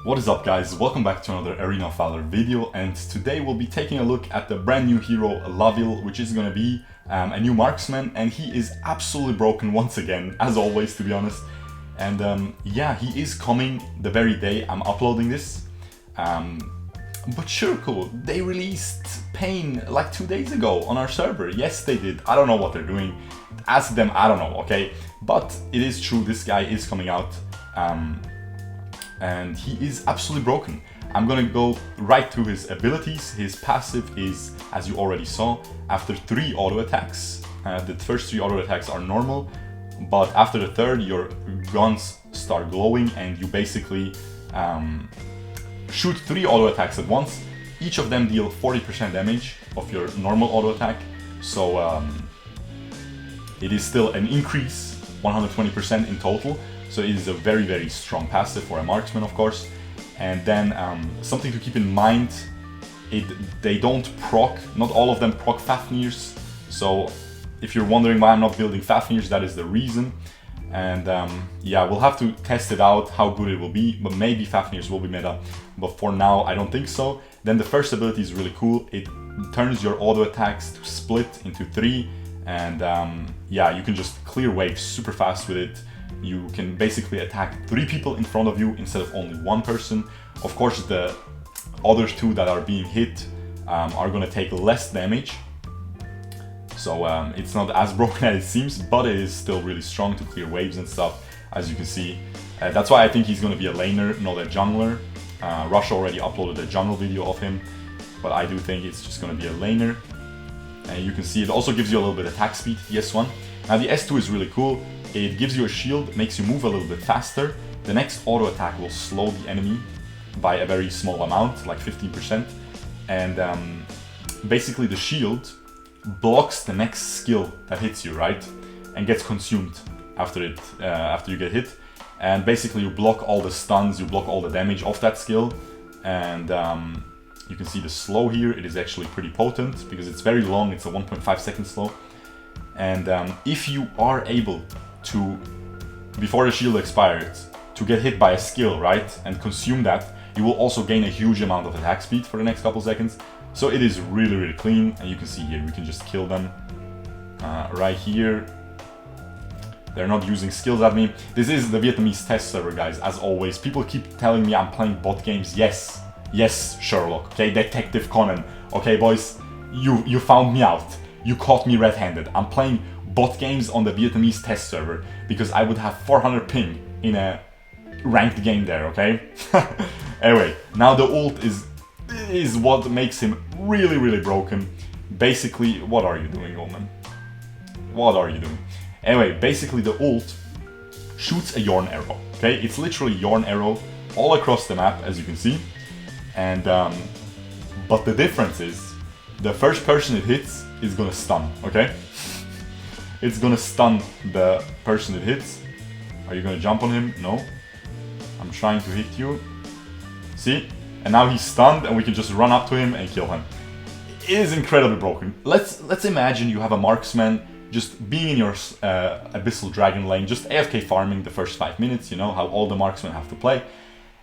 What is up, guys? Welcome back to another Arena of Valor video, and today we'll be taking a look at the brand new hero Laville, which is gonna be a new marksman, and he is absolutely broken once again, as always, to be honest. And yeah, he is coming the very day I'm uploading this. But sure, cool. They released Pain like 2 days ago on our server. Yes, they did. I don't know what they're doing. Ask them, I don't know, okay? But it is true, this guy is coming out. And he is absolutely broken. I'm gonna go right through his abilities. His passive is, as you already saw, after 3 auto attacks. The first 3 auto attacks are normal, but after the third, your guns start glowing and you basically shoot 3 auto attacks at once. Each of them deal 40% damage of your normal auto attack. So it is still an increase, 120% in total. So it is a very, very strong passive for a marksman, of course. And then something to keep in mind, they don't proc, not all of them proc Fafnirs. So if you're wondering why I'm not building Fafnirs, that is the reason. And yeah, we'll have to test it out, how good it will be, but maybe Fafnirs will be meta. But for now, I don't think so. Then the first ability is really cool. It turns your auto attacks to split into 3. And yeah, you can just clear waves super fast with it. You can basically attack 3 people in front of you instead of only 1 person. Of course, the other 2 that are being hit are gonna take less damage. So it's not as broken as it seems, but it is still really strong to clear waves and stuff, as you can see. That's why I think he's gonna be a laner, not a jungler. Rush already uploaded a jungle video of him, but I do think it's just gonna be a laner. And you can see it also gives you a little bit of attack speed, the S1. Now the S2 is really cool. It gives you a shield, makes you move a little bit faster. The next auto attack will slow the enemy by a very small amount, like 15%. And basically the shield blocks the next skill that hits you, right? And gets consumed after you get hit. And basically you block all the stuns, you block all the damage of that skill. And you can see the slow here. It is actually pretty potent because it's very long. It's a 1.5 second slow. And if you are able to, before the shield expires, to get hit by a skill, right, and consume that, you will also gain a huge amount of attack speed for the next couple seconds. So it is really, really clean, and you can see here, we can just kill them right here. They're not using skills at me. This is the Vietnamese test server, guys, as always. People keep telling me I'm playing bot games. Yes, yes, Sherlock, okay, Detective Conan. Okay, boys, you found me out. You caught me red-handed. I'm playing bot games on the Vietnamese test server because I would have 400 ping in a ranked game there, okay? Anyway, now the ult is what makes him really, really broken. Basically, what are you doing, Omen? What are you doing? Anyway, basically the ult shoots a Yorn arrow, okay? It's literally Yorn arrow all across the map, as you can see. And but the difference is, the first person it hits is gonna stun, okay? It's gonna stun the person it hits. Are you gonna jump on him? No. I'm trying to hit you. See? And now he's stunned and we can just run up to him and kill him. It is incredibly broken. Let's imagine you have a marksman just being in your Abyssal Dragon lane, just AFK farming the first 5 minutes, you know, how all the marksmen have to play.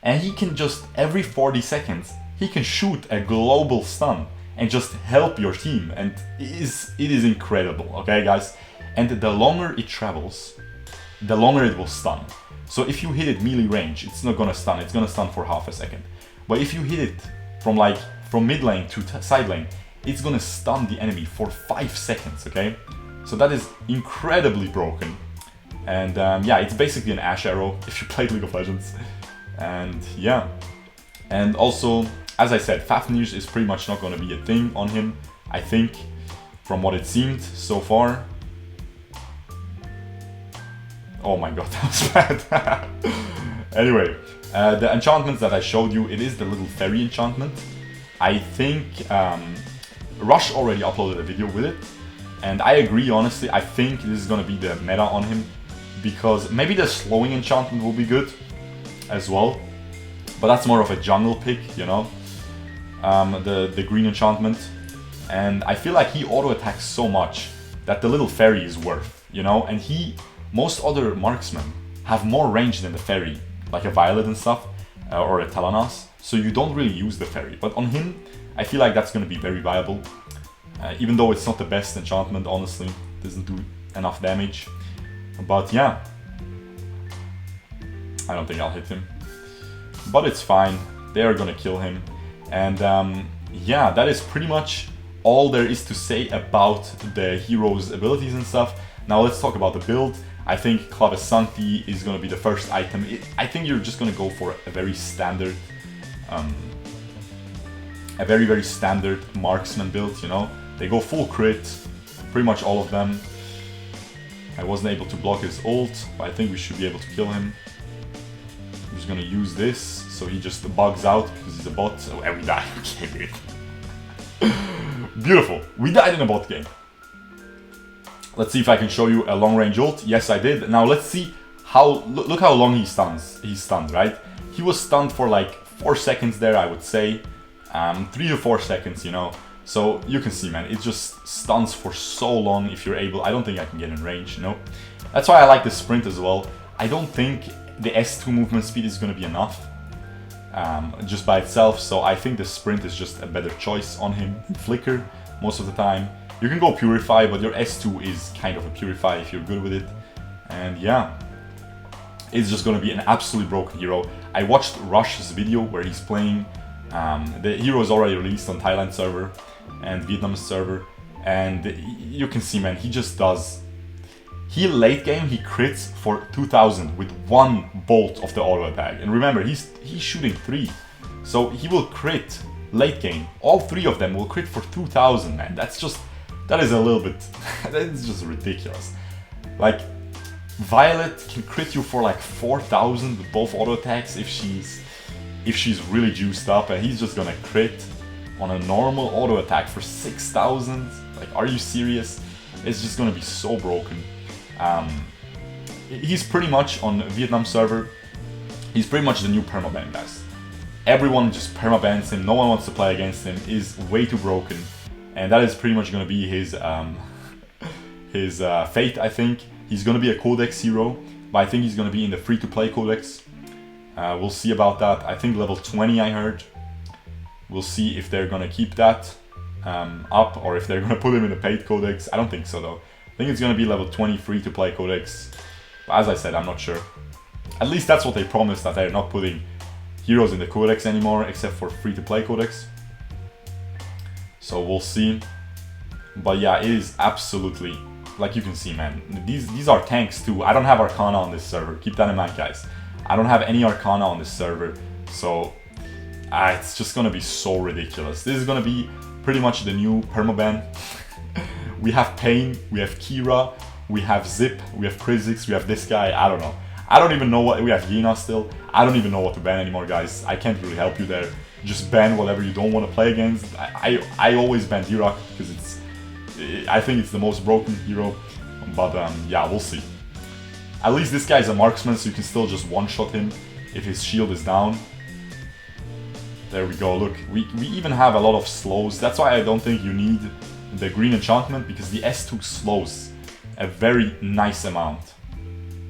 And he can just, every 40 seconds, he can shoot a global stun and just help your team. And it is incredible, okay, guys? And the longer it travels, the longer it will stun. So if you hit it melee range, it's not gonna stun, it's gonna stun for half a second. But if you hit it from mid lane to side lane, it's gonna stun the enemy for 5 seconds, okay? So that is incredibly broken. And yeah, it's basically an Ash arrow if you played League of Legends. And yeah. And also, as I said, Fafnirs is pretty much not gonna be a thing on him, I think, from what it seemed so far. Oh my god, that was bad. Anyway, the enchantments that I showed you, it is the little fairy enchantment. I think Rush already uploaded a video with it. And I agree, honestly, I think this is gonna be the meta on him. Because maybe the slowing enchantment will be good as well. But that's more of a jungle pick, you know. The green enchantment. And I feel like he auto-attacks so much that the little fairy is worth, you know. And most other marksmen have more range than the fairy, like a violet and stuff. or a Talanas, so you don't really use the fairy. But on him, I feel like that's going to be very viable. Even though it's not the best enchantment, honestly, doesn't do enough damage. But yeah, I don't think I'll hit him. But it's fine, they are gonna kill him. And yeah, that is pretty much all there is to say about the hero's abilities and stuff. Now let's talk about the build. I think Clave Sancti is gonna be the first item. I think you're just gonna go for a very standard, very standard marksman build, you know? They go full crit, pretty much all of them. I wasn't able to block his ult, but I think we should be able to kill him. I'm just gonna use this, so he just bugs out because he's a bot. Oh, and we died. Okay, good. Beautiful. We died in a bot game. Let's see if I can show you a long range ult. Yes, I did. Now let's see how. Look how long he stuns. He's stunned, right? He was stunned for like 4 seconds there, I would say. 3 to 4 seconds, you know. So you can see, man, it just stuns for so long if you're able. I don't think I can get in range, no. That's why I like the sprint as well. I don't think the S2 movement speed is going to be enough just by itself. So I think the sprint is just a better choice on him. Flicker most of the time. You can go Purify, but your S2 is kind of a Purify if you're good with it. And yeah, it's just going to be an absolutely broken hero. I watched Rush's video where he's playing. The hero is already released on Thailand server and Vietnam server, and you can see, man, he just does. He late game, he crits for 2000 with 1 bolt of the auto attack. And remember, he's shooting 3, so he will crit late game. All 3 of them will crit for 2000, man. That is a little bit, that's just ridiculous. Like, Violet can crit you for like 4000 with both auto attacks if she's really juiced up, and he's just gonna crit on a normal auto attack for 6000. Like, are you serious? It's just gonna be so broken. He's pretty much on Vietnam server. He's pretty much the new permaban, guys. Everyone just permabans him. No one wants to play against him. He's way too broken, and that is pretty much gonna be his fate. I think he's gonna be a codex hero, but I think he's gonna be in the free-to-play codex. We'll see about that. I think level 20, I heard. We'll see if they're gonna keep that up, or if they're gonna put him in a paid codex. I don't think so, though. I think it's gonna be level 20 free-to-play codex. But as I said, I'm not sure. At least that's what they promised, that they're not putting heroes in the codex anymore, except for free-to-play codex. So we'll see. But yeah, it is absolutely, like you can see, man. These are tanks too. I don't have Arcana on this server. Keep that in mind, guys. I don't have any Arcana on this server, so it's just gonna be so ridiculous. This is gonna be pretty much the new permaban. We have Pain, we have Kira, we have Zip, we have Krizix, we have this guy. I don't know. I don't even know what we have. Yena still. I don't even know what to ban anymore, guys. I can't really help you there. Just ban whatever you don't want to play against. I always ban Dirac because I think it's the most broken hero. But yeah, we'll see. At least this guy's a marksman, so you can still just one-shot him if his shield is down. There we go, look. We even have a lot of slows. That's why I don't think you need the green enchantment, because the S2 slows a very nice amount.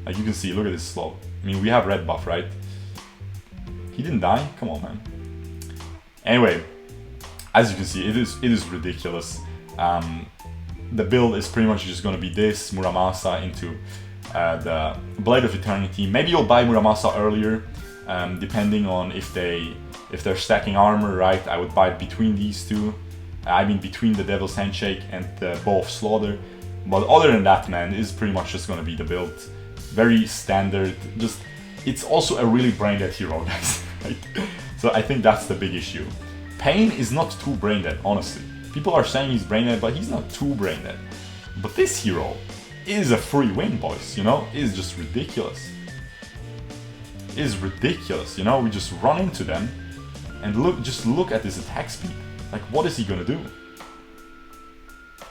Like you can see, look at this slow. I mean, we have red buff, right? He didn't die? Come on, man. Anyway, as you can see, it is ridiculous. The build is pretty much just going to be this, Muramasa into the Blade of Eternity. Maybe you'll buy Muramasa earlier, depending on if they're stacking armor, right? I would buy it between these two. I mean, between the Devil's Handshake and the Bow of Slaughter. But other than that, man, it is pretty much just going to be the build. Very standard. Just, it's also a really brain-dead hero, guys. Right? So I think that's the big issue. Pain is not too brain-dead, honestly. People are saying he's brain-dead, but he's not too brain-dead. But this hero is a free win, boys, you know? It is just ridiculous. It is ridiculous, you know? We just run into them and just look at his attack speed. Like, what is he gonna do?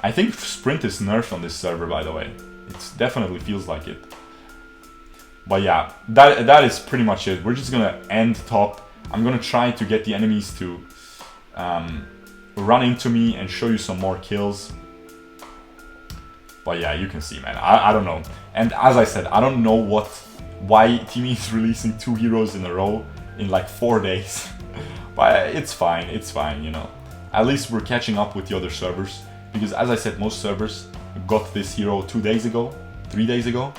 I think sprint is nerfed on this server, by the way. It definitely feels like it. But yeah, that is pretty much it. We're just gonna end top. I'm gonna try to get the enemies to run into me and show you some more kills. But yeah, you can see, man. I don't know. And as I said, I don't know why Team is releasing 2 heroes in a row. in like 4 days. But it's fine, you know. At least we're catching up with the other servers, because as I said, most servers got this hero 2 days ago, 3 days ago.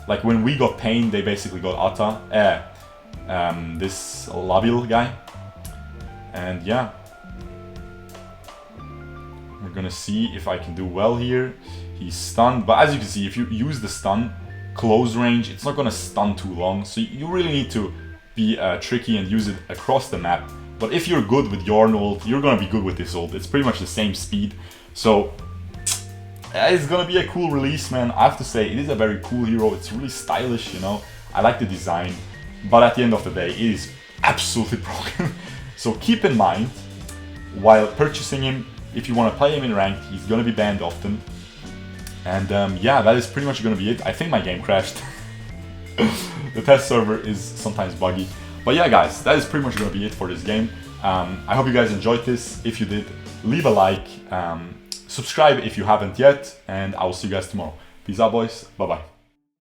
Like when we got Pain, they basically got this Laville guy. And yeah, we're gonna see if I can do well here. He's stunned, but as you can see, if you use the stun close range, it's not gonna stun too long, so you really need to be tricky and use it across the map. But if you're good with Yorn ult, you're gonna be good with this ult. It's pretty much the same speed, so it's gonna be a cool release, man. I have to say, it is a very cool hero. It's really stylish, you know. I like the design, but at the end of the day, it is absolutely broken. So keep in mind, while purchasing him, if you want to play him in ranked, he's gonna be banned often. And yeah, that is pretty much gonna be it. I think my game crashed. The test server is sometimes buggy. But yeah, guys, that is pretty much gonna be it for this game. I hope you guys enjoyed this. If you did, leave a like, subscribe if you haven't yet, and I will see you guys tomorrow. Peace out, boys. Bye-bye.